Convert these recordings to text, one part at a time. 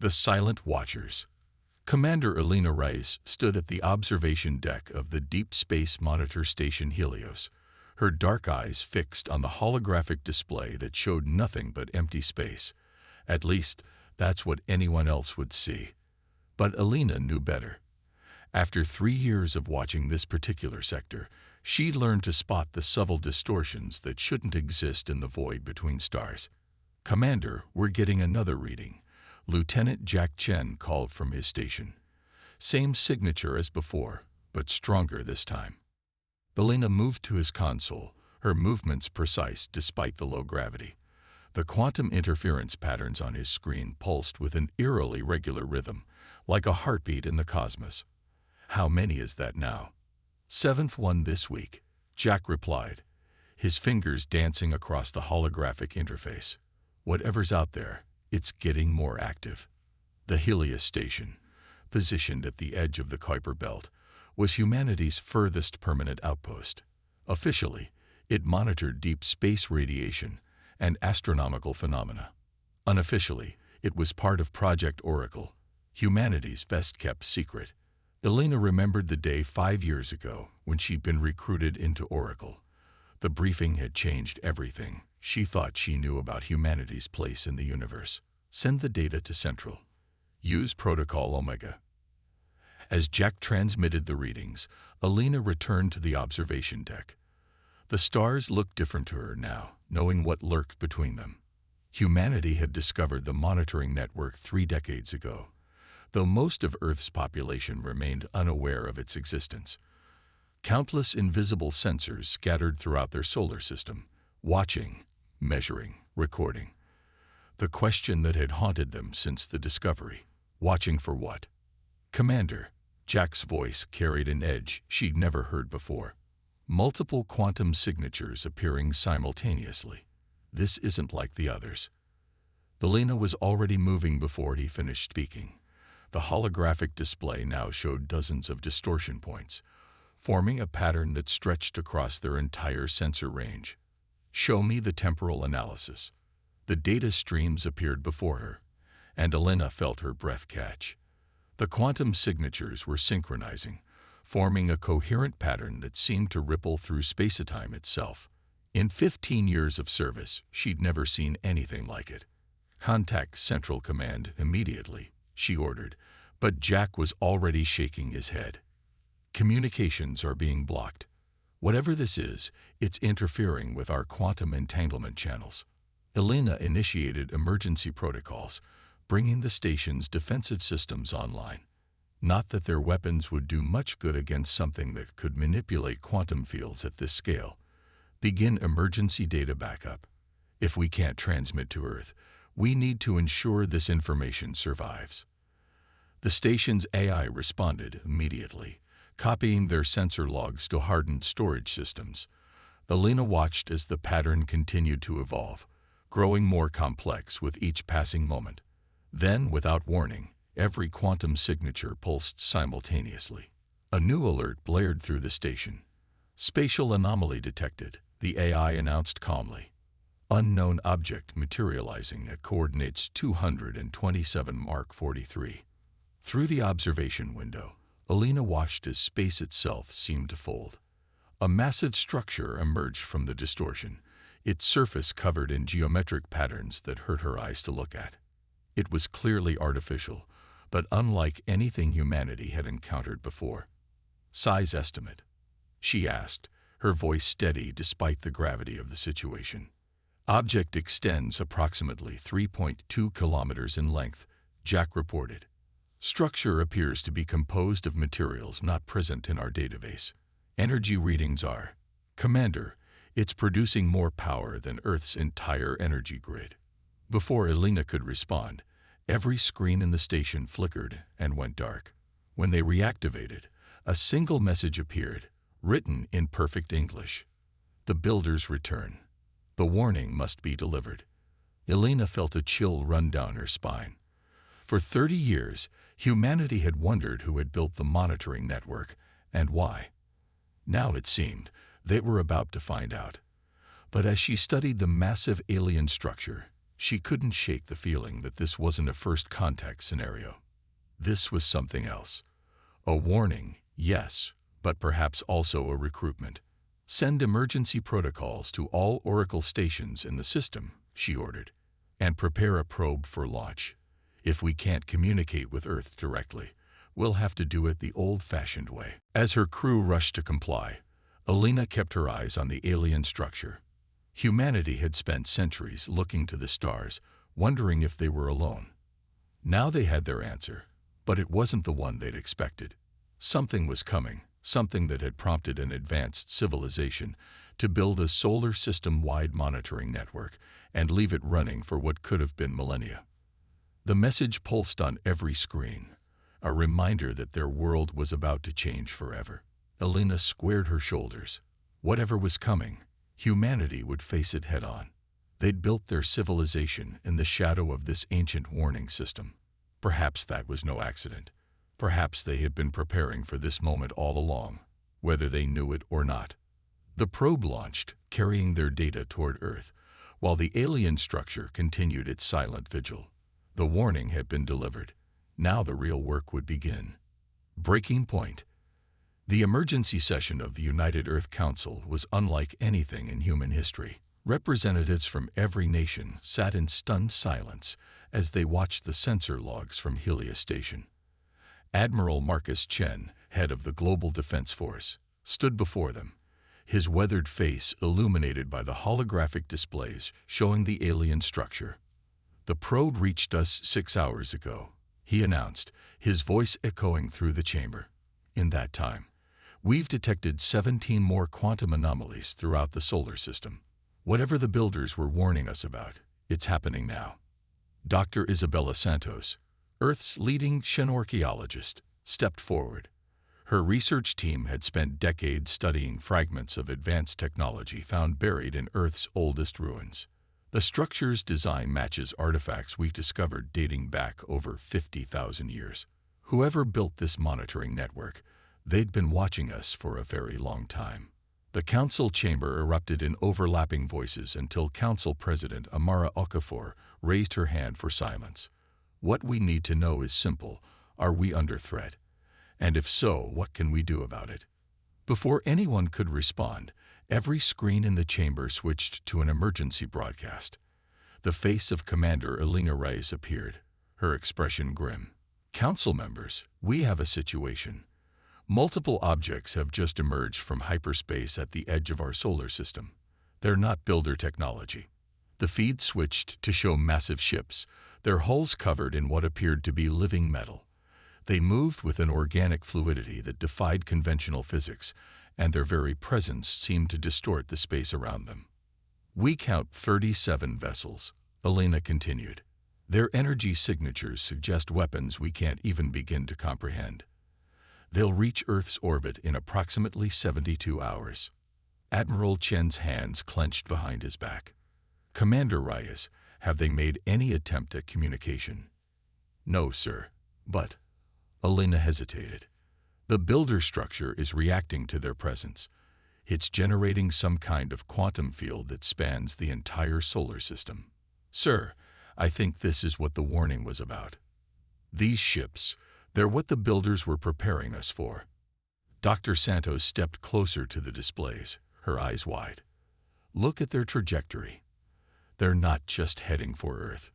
The Silent Watchers. Commander Elena Rice stood at the observation deck of the Deep Space Monitor Station Helios, her dark eyes fixed on the holographic display that showed nothing but empty space. At least, that's what anyone else would see. But Elena knew better. After 3 years of watching this particular sector, she'd learned to spot the subtle distortions that shouldn't exist in the void between stars. "Commander, we're getting another reading," Lieutenant Jack Chen called from his station. Same signature as before, but stronger this time. Elena moved to his console, her movements precise despite the low gravity. The quantum interference patterns on his screen pulsed with an eerily regular rhythm, like a heartbeat in the cosmos. "How many is that now?" "7th one this week," Jack replied, his fingers dancing across the holographic interface. "Whatever's out there, it's getting more active." The Helios station, positioned at the edge of the Kuiper Belt, was humanity's furthest permanent outpost. Officially, it monitored deep space radiation and astronomical phenomena. Unofficially, it was part of Project Oracle, humanity's best-kept secret. Elena remembered the day 5 years ago when she'd been recruited into Oracle. The briefing had changed everything she thought she knew about humanity's place in the universe. Send the data to Central. Use Protocol Omega. As Jack transmitted the readings, Elena returned to the observation deck. The stars looked different to her now, knowing what lurked between them. Humanity had discovered the monitoring network 3 decades ago, though most of Earth's population remained unaware of its existence. Countless invisible sensors scattered throughout their solar system, watching, measuring, recording. The question that had haunted them since the discovery: watching for what? "Commander," Jack's voice carried an edge she'd never heard before. Multiple quantum signatures appearing simultaneously. This isn't like the others. Elena was already moving before he finished speaking. The holographic display now showed dozens of distortion points, forming a pattern that stretched across their entire sensor range. "Show me the temporal analysis." The data streams appeared before her, and Elena felt her breath catch. The quantum signatures were synchronizing, forming a coherent pattern that seemed to ripple through space-time itself. In 15 years of service, she'd never seen anything like it. "Contact Central Command immediately," she ordered, but Jack was already shaking his head. "Communications are being blocked. Whatever this is, it's interfering with our quantum entanglement channels." Elena initiated emergency protocols, bringing the station's defensive systems online. Not that their weapons would do much good against something that could manipulate quantum fields at this scale. "Begin emergency data backup. If we can't transmit to Earth, we need to ensure this information survives." The station's AI responded immediately, copying their sensor logs to hardened storage systems. Elena watched as the pattern continued to evolve, growing more complex with each passing moment. Then, without warning, every quantum signature pulsed simultaneously. A new alert blared through the station. "Spatial anomaly detected," the AI announced calmly. "Unknown object materializing at coordinates 227 Mark 43. Through the observation window, Elena watched as space itself seemed to fold. A massive structure emerged from the distortion, its surface covered in geometric patterns that hurt her eyes to look at. It was clearly artificial, but unlike anything humanity had encountered before. "Size estimate?" she asked, her voice steady despite the gravity of the situation. "Object extends approximately 3.2 kilometers in length," Jack reported. "Structure appears to be composed of materials not present in our database. Energy readings are, Commander, it's producing more power than Earth's entire energy grid." Before Elena could respond, every screen in the station flickered and went dark. When they reactivated, a single message appeared, written in perfect English: "The builders return. The warning must be delivered." Elena felt a chill run down her spine. For 30 years, humanity had wondered who had built the monitoring network and why. Now it seemed they were about to find out. But as she studied the massive alien structure, she couldn't shake the feeling that this wasn't a first contact scenario. This was something else. A warning, yes, but perhaps also a recruitment. Send emergency protocols to all Oracle stations in the system, she ordered, and prepare a probe for launch. If we can't communicate with Earth directly, we'll have to do it the old-fashioned way. As her crew rushed to comply, Alina kept her eyes on the alien structure. Humanity had spent centuries looking to the stars, wondering if they were alone. Now they had their answer, but it wasn't the one they'd expected. Something was coming, something that had prompted an advanced civilization to build a solar system-wide monitoring network and leave it running for what could have been millennia. The message pulsed on every screen, a reminder that their world was about to change forever. Alina squared her shoulders. Whatever was coming, humanity would face it head-on. They'd built their civilization in the shadow of this ancient warning system. Perhaps that was no accident. Perhaps they had been preparing for this moment all along, whether they knew it or not. The probe launched, carrying their data toward Earth, while the alien structure continued its silent vigil. The warning had been delivered. Now the real work would begin. Breaking point. The emergency session of the United Earth Council was unlike anything in human history. Representatives from every nation sat in stunned silence as they watched the sensor logs from Helios Station. Admiral Marcus Chen, head of the Global Defense Force, stood before them, his weathered face illuminated by the holographic displays showing the alien structure. "The probe reached us 6 hours ago," he announced, his voice echoing through the chamber. "In that time, we've detected 17 more quantum anomalies throughout the solar system. Whatever the builders were warning us about, it's happening now." Dr. Isabella Santos, Earth's leading archaeologist, stepped forward. Her research team had spent decades studying fragments of advanced technology found buried in Earth's oldest ruins. The structure's design matches artifacts we've discovered dating back over 50,000 years. Whoever built this monitoring network, they'd been watching us for a very long time. The council chamber erupted in overlapping voices until Council President Amara Okafor raised her hand for silence. "What we need to know is simple. Are we under threat? And if so, what can we do about it?" Before anyone could respond, every screen in the chamber switched to an emergency broadcast. The face of Commander Alina Reyes appeared, her expression grim. "Council members, we have a situation. Multiple objects have just emerged from hyperspace at the edge of our solar system. They're not builder technology." The feed switched to show massive ships, their hulls covered in what appeared to be living metal. They moved with an organic fluidity that defied conventional physics, and their very presence seemed to distort the space around them. "We count 37 vessels," Alina continued. "Their energy signatures suggest weapons we can't even begin to comprehend. They'll reach Earth's orbit in approximately 72 hours. Admiral Chen's hands clenched behind his back. "Commander Reyes, have they made any attempt at communication?" "No, sir. But..." Alina hesitated. "The builder structure is reacting to their presence. It's generating some kind of quantum field that spans the entire solar system. Sir, I think this is what the warning was about. These ships, they're what the builders were preparing us for." Dr. Santos stepped closer to the displays, her eyes wide. "Look at their trajectory. They're not just heading for Earth.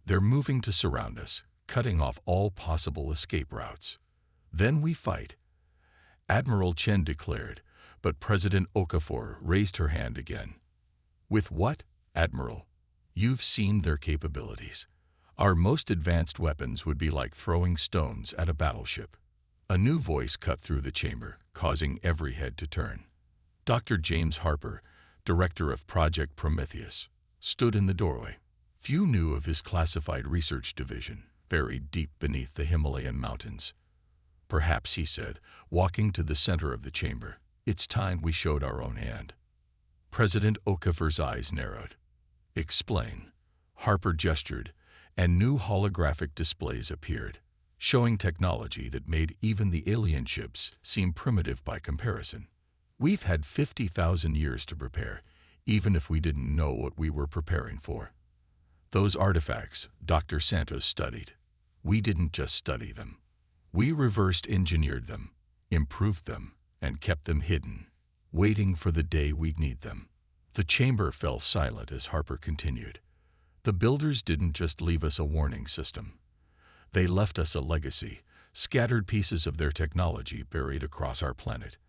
They're moving to surround us, cutting off all possible escape routes. Then we fight." Admiral Chen declared, but President Okafor raised her hand again. "With what, Admiral? You've seen their capabilities. Our most advanced weapons would be like throwing stones at a battleship." A new voice cut through the chamber, causing every head to turn. Dr. James Harper, director of Project Prometheus, stood in the doorway. Few knew of his classified research division, buried deep beneath the Himalayan mountains. "Perhaps," he said, walking to the center of the chamber, "it's time we showed our own hand." President Okafor's eyes narrowed. "Explain." Harper gestured, and new holographic displays appeared, showing technology that made even the alien ships seem primitive by comparison. "We've had 50,000 years to prepare, even if we didn't know what we were preparing for. Those artifacts Dr. Santos studied. We didn't just study them. We reversed engineered them, improved them, and kept them hidden, waiting for the day we'd need them. The chamber fell silent as Harper continued. The builders didn't just leave us a warning system. They left us a legacy, scattered pieces of their technology buried across our planet.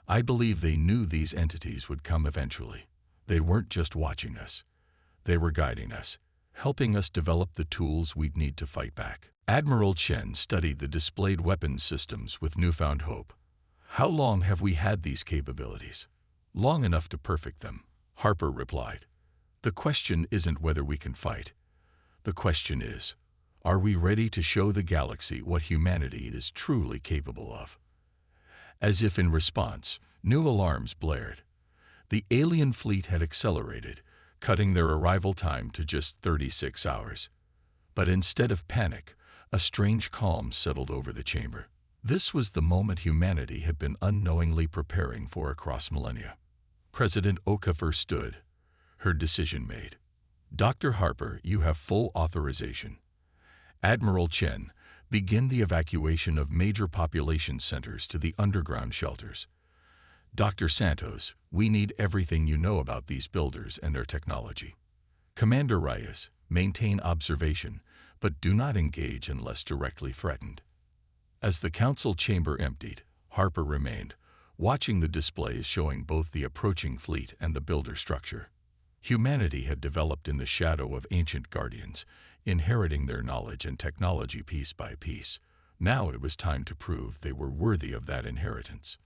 I believe they knew these entities would come eventually. They weren't just watching us. They were guiding us, helping us develop the tools we'd need to fight back. Admiral Chen studied the displayed weapons systems with newfound hope. How long have we had these capabilities? Long enough to perfect them, Harper replied. The question isn't whether we can fight. The question is, are we ready to show the galaxy what humanity is truly capable of? As if in response, new alarms blared. The alien fleet had accelerated, cutting their arrival time to just 36 hours. But instead of panic, a strange calm settled over the chamber. This was the moment humanity had been unknowingly preparing for across millennia. President Okafor stood, her decision made. Dr. Harper, you have full authorization. Admiral Chen, begin the evacuation of major population centers to the underground shelters. Dr. Santos, we need everything you know about these builders and their technology. Commander Reyes, maintain observation, but do not engage unless directly threatened. As the council chamber emptied, Harper remained, watching the displays showing both the approaching fleet and the builder structure. Humanity had developed in the shadow of ancient guardians, inheriting their knowledge and technology piece by piece. Now it was time to prove they were worthy of that inheritance.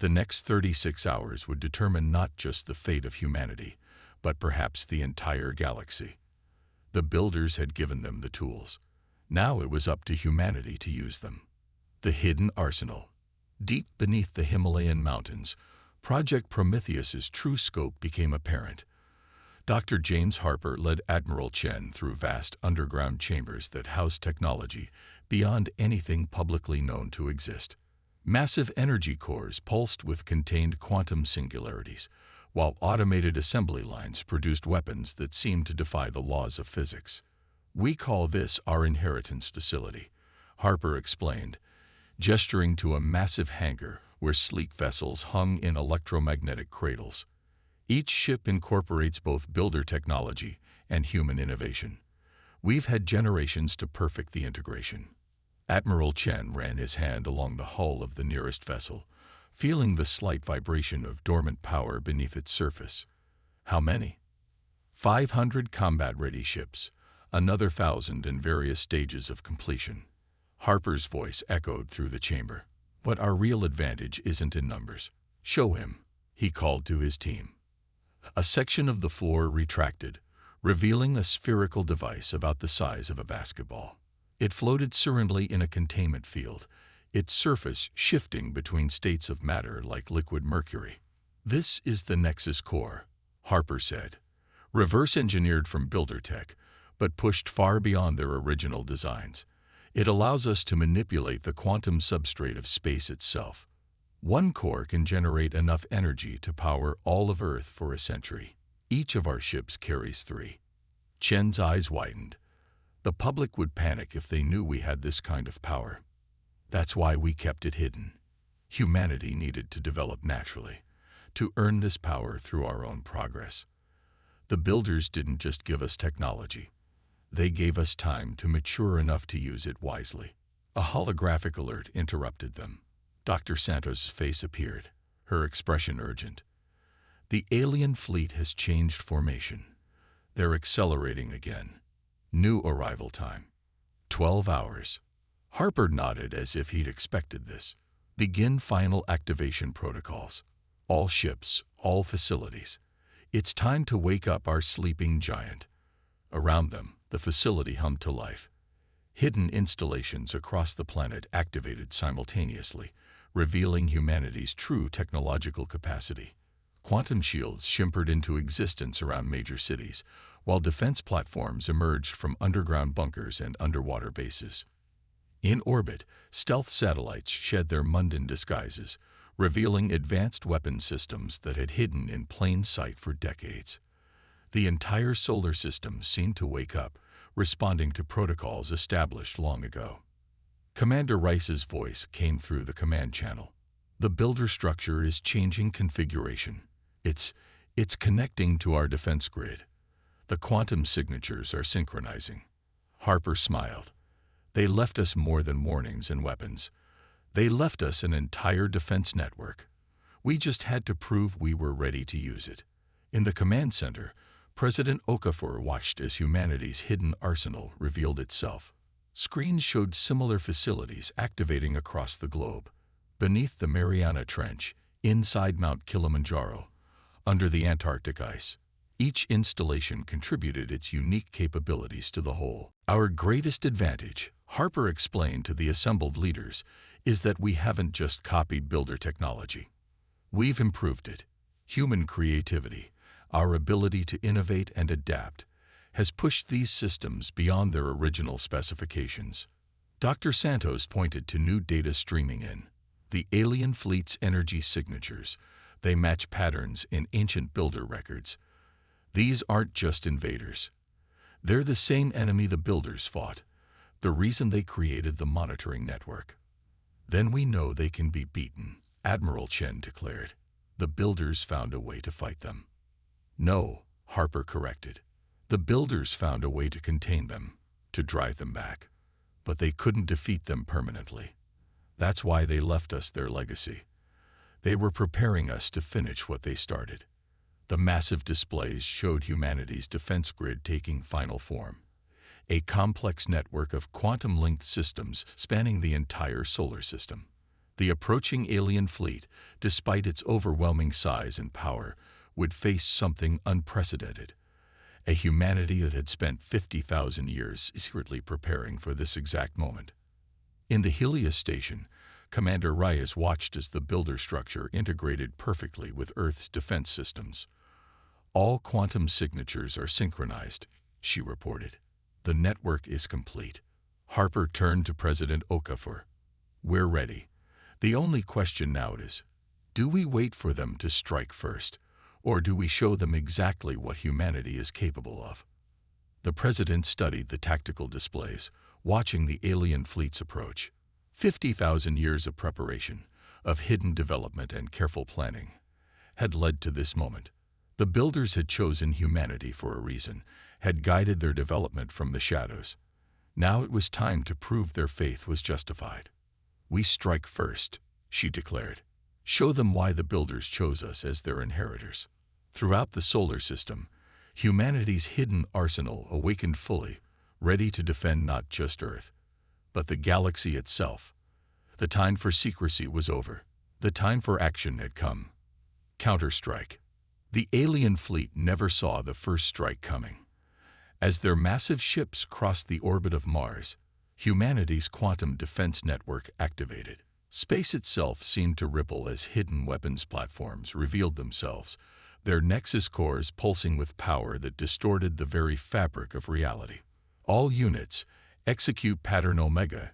The next 36 hours would determine not just the fate of humanity, but perhaps the entire galaxy. The builders had given them the tools. Now it was up to humanity to use them. The hidden arsenal. Deep beneath the Himalayan mountains, Project Prometheus's true scope became apparent. Dr. James Harper led Admiral Chen through vast underground chambers that housed technology beyond anything publicly known to exist. Massive energy cores pulsed with contained quantum singularities, while automated assembly lines produced weapons that seemed to defy the laws of physics. We call this our inheritance facility, Harper explained, gesturing to a massive hangar where sleek vessels hung in electromagnetic cradles. Each ship incorporates both builder technology and human innovation. We've had generations to perfect the integration. Admiral Chen ran his hand along the hull of the nearest vessel, feeling the slight vibration of dormant power beneath its surface. How many? 500 combat-ready ships, another 1,000 in various stages of completion. Harper's voice echoed through the chamber. But our real advantage isn't in numbers. Show him, he called to his team. A section of the floor retracted, revealing a spherical device about the size of a basketball. It floated serenely in a containment field, its surface shifting between states of matter like liquid mercury. This is the Nexus core, Harper said, reverse-engineered from builder tech, but pushed far beyond their original designs. It allows us to manipulate the quantum substrate of space itself. One core can generate enough energy to power all of Earth for a century. Each of our ships carries 3. Chen's eyes widened. The public would panic if they knew we had this kind of power. That's why we kept it hidden. Humanity needed to develop naturally, to earn this power through our own progress. The builders didn't just give us technology. They gave us time to mature enough to use it wisely. A holographic alert interrupted them. Dr. Santos' face appeared, her expression urgent. The alien fleet has changed formation. They're accelerating again. New arrival time. 12 hours. Harper nodded as if he'd expected this. Begin final activation protocols. All ships, all facilities. It's time to wake up our sleeping giant. Around them, the facility hummed to life. Hidden installations across the planet activated simultaneously, revealing humanity's true technological capacity. Quantum shields shimmered into existence around major cities, while defense platforms emerged from underground bunkers and underwater bases. In orbit, stealth satellites shed their mundane disguises, revealing advanced weapon systems that had hidden in plain sight for decades. The entire solar system seemed to wake up, responding to protocols established long ago. Commander Rice's voice came through the command channel. The builder structure is changing configuration. It's connecting to our defense grid. The quantum signatures are synchronizing. Harper smiled. They left us more than warnings and weapons. They left us an entire defense network. We just had to prove we were ready to use it. In the command center, President Okafor watched as humanity's hidden arsenal revealed itself. Screens showed similar facilities activating across the globe. Beneath the Mariana Trench, inside Mount Kilimanjaro, under the Antarctic ice, each installation contributed its unique capabilities to the whole. Our greatest advantage, Harper explained to the assembled leaders, is that we haven't just copied builder technology. We've improved it. Human creativity, our ability to innovate and adapt, has pushed these systems beyond their original specifications. Dr. Santos pointed to new data streaming in. The alien fleet's energy signatures. They match patterns in ancient builder records. These aren't just invaders. They're the same enemy the builders fought, the reason they created the monitoring network. Then we know they can be beaten, Admiral Chen declared. The builders found a way to fight them. No, Harper corrected. The builders found a way to contain them, to drive them back. But they couldn't defeat them permanently. That's why they left us their legacy. They were preparing us to finish what they started. The massive displays showed humanity's defense grid taking final form. A complex network of quantum-linked systems spanning the entire solar system. The approaching alien fleet, despite its overwhelming size and power, would face something unprecedented. A humanity that had spent 50,000 years secretly preparing for this exact moment. In the Helios station, Commander Reyes watched as the builder structure integrated perfectly with Earth's defense systems. All quantum signatures are synchronized, she reported. The network is complete. Harper turned to President Okafor. We're ready. The only question now is, do we wait for them to strike first, or do we show them exactly what humanity is capable of? The president studied the tactical displays, watching the alien fleet's approach. 50,000 years of preparation, of hidden development and careful planning, had led to this moment. The builders had chosen humanity for a reason, had guided their development from the shadows. Now it was time to prove their faith was justified. We strike first, she declared. Show them why the builders chose us as their inheritors. Throughout the solar system, humanity's hidden arsenal awakened fully, ready to defend not just Earth, but the galaxy itself. The time for secrecy was over. The time for action had come. Counterstrike. The alien fleet never saw the first strike coming. As their massive ships crossed the orbit of Mars, humanity's quantum defense network activated. Space itself seemed to ripple as hidden weapons platforms revealed themselves, their nexus cores pulsing with power that distorted the very fabric of reality. All units, execute pattern Omega.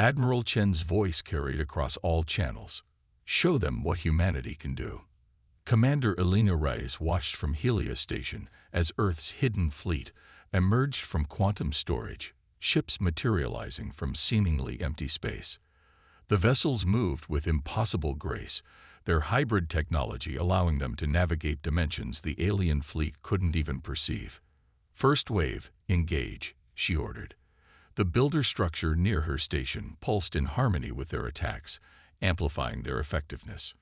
Admiral Chen's voice carried across all channels. Show them what humanity can do. Commander Elena Reyes watched from Helios Station as Earth's hidden fleet emerged from quantum storage, ships materializing from seemingly empty space. The vessels moved with impossible grace, their hybrid technology allowing them to navigate dimensions the alien fleet couldn't even perceive. First wave, engage, she ordered. The builder structure near her station pulsed in harmony with their attacks, amplifying their effectiveness.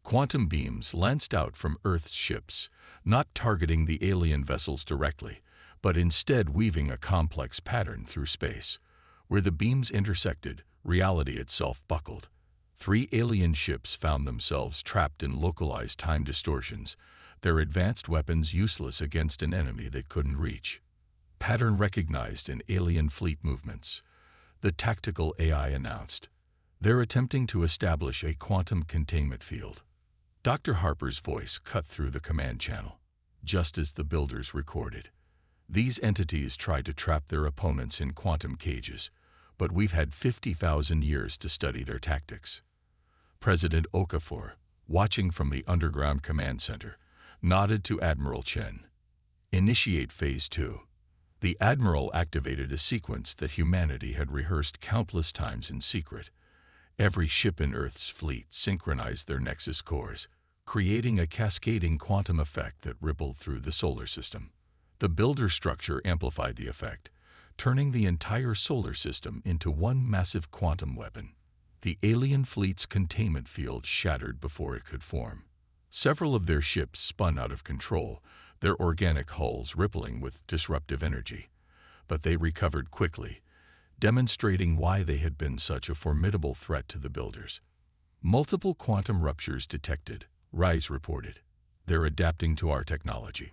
Quantum beams lanced out from Earth's ships, not targeting the alien vessels directly, but instead weaving a complex pattern through space. Where the beams intersected, reality itself buckled. 3 alien ships found themselves trapped in localized time distortions, their advanced weapons useless against an enemy they couldn't reach. Pattern recognized in alien fleet movements. The tactical AI announced. They're attempting to establish a quantum containment field. Dr. Harper's voice cut through the command channel, just as the builders recorded. These entities tried to trap their opponents in quantum cages, but we've had 50,000 years to study their tactics. President Okafor, watching from the underground command center, nodded to Admiral Chen. Initiate Phase 2. The Admiral activated a sequence that humanity had rehearsed countless times in secret. Every ship in Earth's fleet synchronized their nexus cores, creating a cascading quantum effect that rippled through the solar system. The builder structure amplified the effect, turning the entire solar system into one massive quantum weapon. The alien fleet's containment field shattered before it could form. Several of their ships spun out of control, their organic hulls rippling with disruptive energy. But they recovered quickly, demonstrating why they had been such a formidable threat to the builders. Multiple quantum ruptures detected, Rise reported. They're adapting to our technology.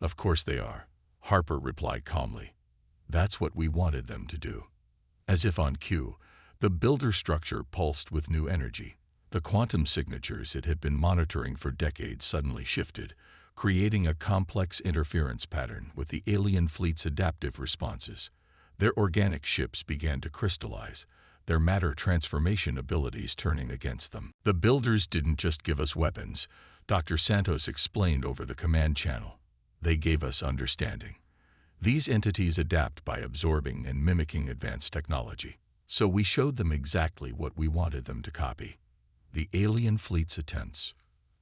Of course they are, Harper replied calmly. That's what we wanted them to do. As if on cue, the builder structure pulsed with new energy. The quantum signatures it had been monitoring for decades suddenly shifted, creating a complex interference pattern with the alien fleet's adaptive responses. Their organic ships began to crystallize, their matter transformation abilities turning against them. The builders didn't just give us weapons, Dr. Santos explained over the command channel. They gave us understanding. These entities adapt by absorbing and mimicking advanced technology. So we showed them exactly what we wanted them to copy. The alien fleet's attempts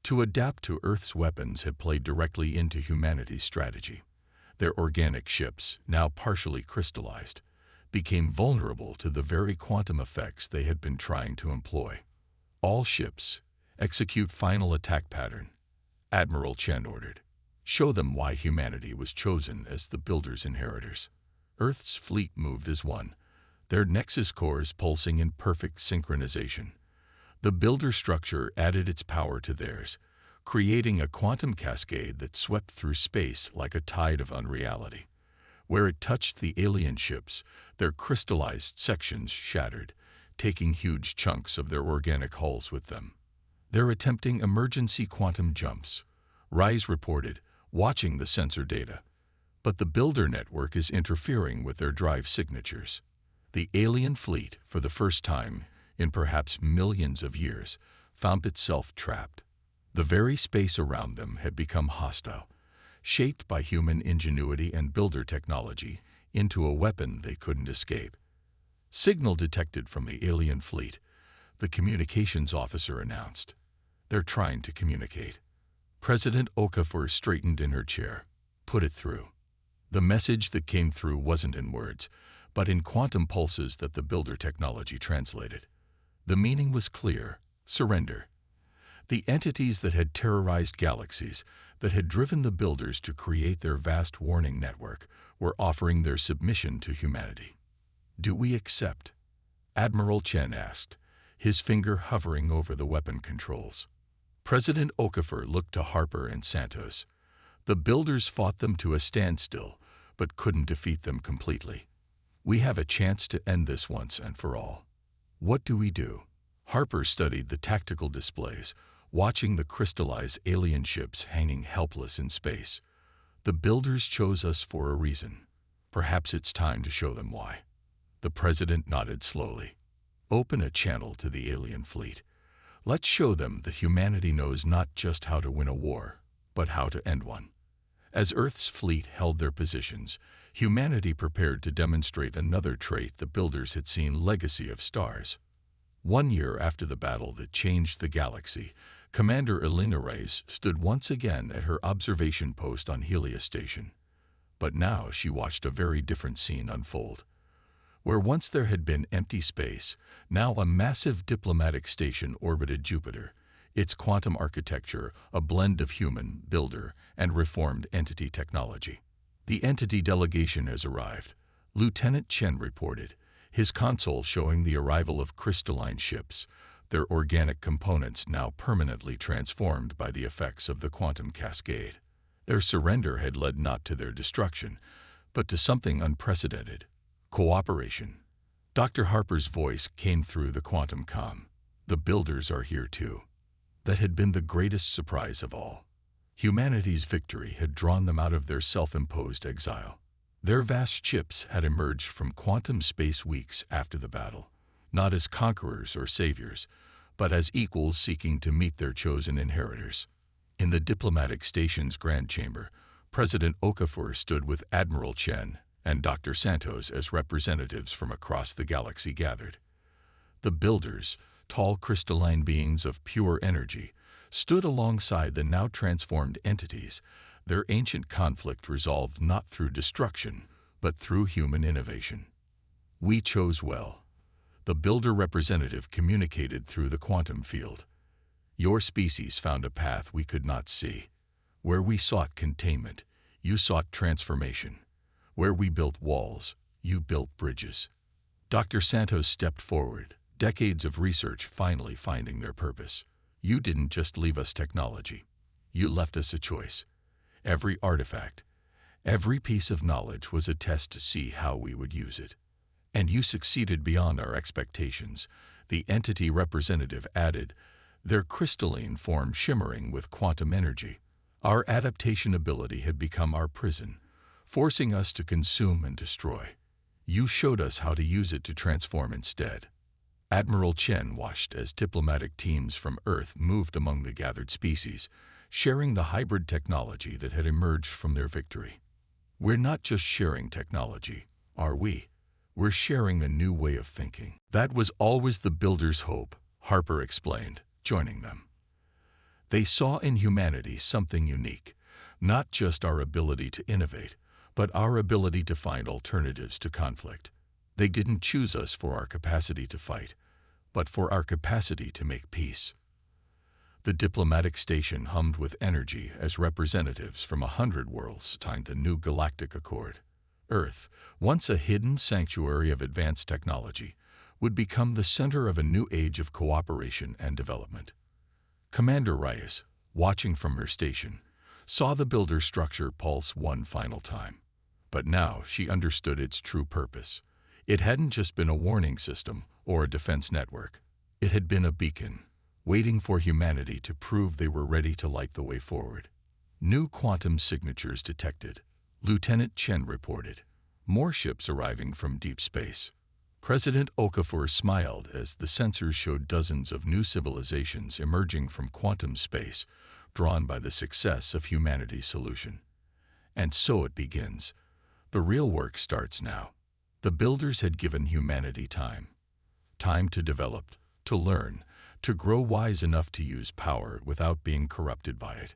to adapt to Earth's weapons had played directly into humanity's strategy. Their organic ships, now partially crystallized, became vulnerable to the very quantum effects they had been trying to employ. All ships, execute final attack pattern, Admiral Chen ordered. Show them why humanity was chosen as the builders' inheritors. Earth's fleet moved as one, their nexus cores pulsing in perfect synchronization. The builder structure added its power to theirs, creating a quantum cascade that swept through space like a tide of unreality. Where it touched the alien ships, their crystallized sections shattered, taking huge chunks of their organic hulls with them. They're attempting emergency quantum jumps, Rise reported, watching the sensor data. But the builder network is interfering with their drive signatures. The alien fleet, for the first time in perhaps millions of years, found itself trapped. The very space around them had become hostile, shaped by human ingenuity and builder technology into a weapon they couldn't escape. Signal detected from the alien fleet, the communications officer announced. They're trying to communicate. President Okafor straightened in her chair. Put it through. The message that came through wasn't in words, but in quantum pulses that the builder technology translated. The meaning was clear: surrender. The entities that had terrorized galaxies, that had driven the builders to create their vast warning network, were offering their submission to humanity. Do we accept? Admiral Chen asked, his finger hovering over the weapon controls. President Okafor looked to Harper and Santos. The builders fought them to a standstill, but couldn't defeat them completely. We have a chance to end this once and for all. What do we do? Harper studied the tactical displays, watching the crystallized alien ships hanging helpless in space. The builders chose us for a reason. Perhaps it's time to show them why. The president nodded slowly. Open a channel to the alien fleet. Let's show them that humanity knows not just how to win a war, but how to end one. As Earth's fleet held their positions, humanity prepared to demonstrate another trait the builders had seen: legacy of stars. 1 year after the battle that changed the galaxy, Commander Elena Reyes stood once again at her observation post on Helios Station. But now she watched a very different scene unfold. Where once there had been empty space, now a massive diplomatic station orbited Jupiter, its quantum architecture a blend of human, builder, and reformed entity technology. The entity delegation has arrived, Lieutenant Chen reported, his console showing the arrival of crystalline ships, their organic components now permanently transformed by the effects of the quantum cascade. Their surrender had led not to their destruction, but to something unprecedented: cooperation. Dr. Harper's voice came through the quantum comm. The builders are here too. That had been the greatest surprise of all. Humanity's victory had drawn them out of their self-imposed exile. Their vast ships had emerged from quantum space weeks after the battle, not as conquerors or saviors, but as equals seeking to meet their chosen inheritors. In the diplomatic station's grand chamber, President Okafor stood with Admiral Chen and Dr. Santos as representatives from across the galaxy gathered. The builders, tall crystalline beings of pure energy, stood alongside the now transformed entities, their ancient conflict resolved not through destruction, but through human innovation. "We chose well," the builder representative communicated through the quantum field. "Your species found a path we could not see. Where we sought containment, you sought transformation. Where we built walls, you built bridges." Dr. Santos stepped forward, decades of research finally finding their purpose. "You didn't just leave us technology. You left us a choice. Every artifact, every piece of knowledge was a test to see how we would use it. And you succeeded beyond our expectations," the entity representative added, their crystalline form shimmering with quantum energy. "Our adaptation ability had become our prison, forcing us to consume and destroy. You showed us how to use it to transform instead." Admiral Chen watched as diplomatic teams from Earth moved among the gathered species, sharing the hybrid technology that had emerged from their victory. "We're not just sharing technology, are we? We're sharing a new way of thinking." "That was always the builders' hope," Harper explained, joining them. "They saw in humanity something unique, not just our ability to innovate, but our ability to find alternatives to conflict. They didn't choose us for our capacity to fight, but for our capacity to make peace." The diplomatic station hummed with energy as representatives from 100 worlds signed the new Galactic Accord. Earth, once a hidden sanctuary of advanced technology, would become the center of a new age of cooperation and development. Commander Reyes, watching from her station, saw the builder structure pulse one final time. But now she understood its true purpose. It hadn't just been a warning system or a defense network. It had been a beacon, waiting for humanity to prove they were ready to light the way forward. "New quantum signatures detected," Lieutenant Chen reported. "More ships arriving from deep space." President Okafor smiled as the sensors showed dozens of new civilizations emerging from quantum space, drawn by the success of humanity's solution. And so it begins. The real work starts now. The builders had given humanity time. Time to develop, to learn, to grow wise enough to use power without being corrupted by it.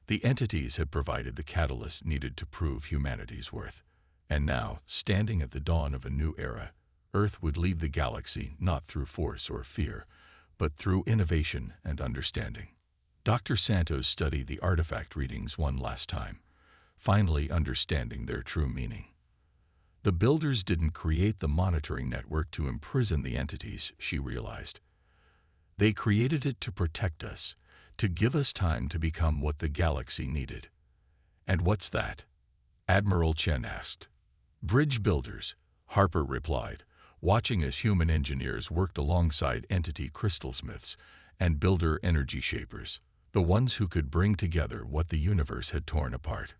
The entities had provided the catalyst needed to prove humanity's worth. And now, standing at the dawn of a new era, Earth would lead the galaxy not through force or fear, but through innovation and understanding. Dr. Santos studied the artifact readings one last time, finally understanding their true meaning. The builders didn't create the monitoring network to imprison the entities, she realized. They created it to protect us, to give us time to become what the galaxy needed. "And what's that?" Admiral Chen asked. "Bridge builders," Harper replied, watching as human engineers worked alongside entity crystalsmiths and builder energy shapers, the ones who could bring together what the universe had torn apart.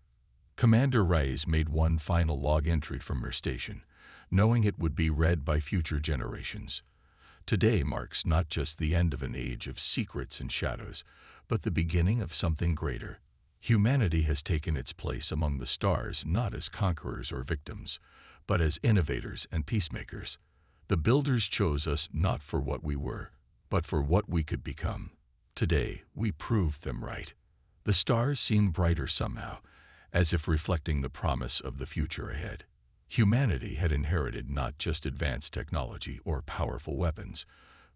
Commander Reyes made one final log entry from her station, knowing it would be read by future generations. Today marks not just the end of an age of secrets and shadows, but the beginning of something greater. Humanity has taken its place among the stars not as conquerors or victims, but as innovators and peacemakers. The builders chose us not for what we were, but for what we could become. Today, we proved them right. The stars seem brighter somehow, as if reflecting the promise of the future ahead. Humanity had inherited not just advanced technology or powerful weapons,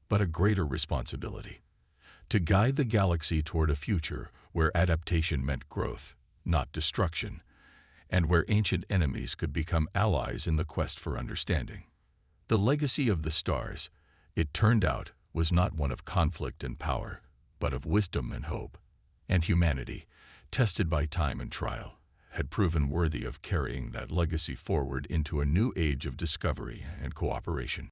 but a greater responsibility. To guide the galaxy toward a future where adaptation meant growth, not destruction, and where ancient enemies could become allies in the quest for understanding. The legacy of the stars, it turned out, was not one of conflict and power, but of wisdom and hope. And humanity, tested by time and trial, had proven worthy of carrying that legacy forward into a new age of discovery and cooperation.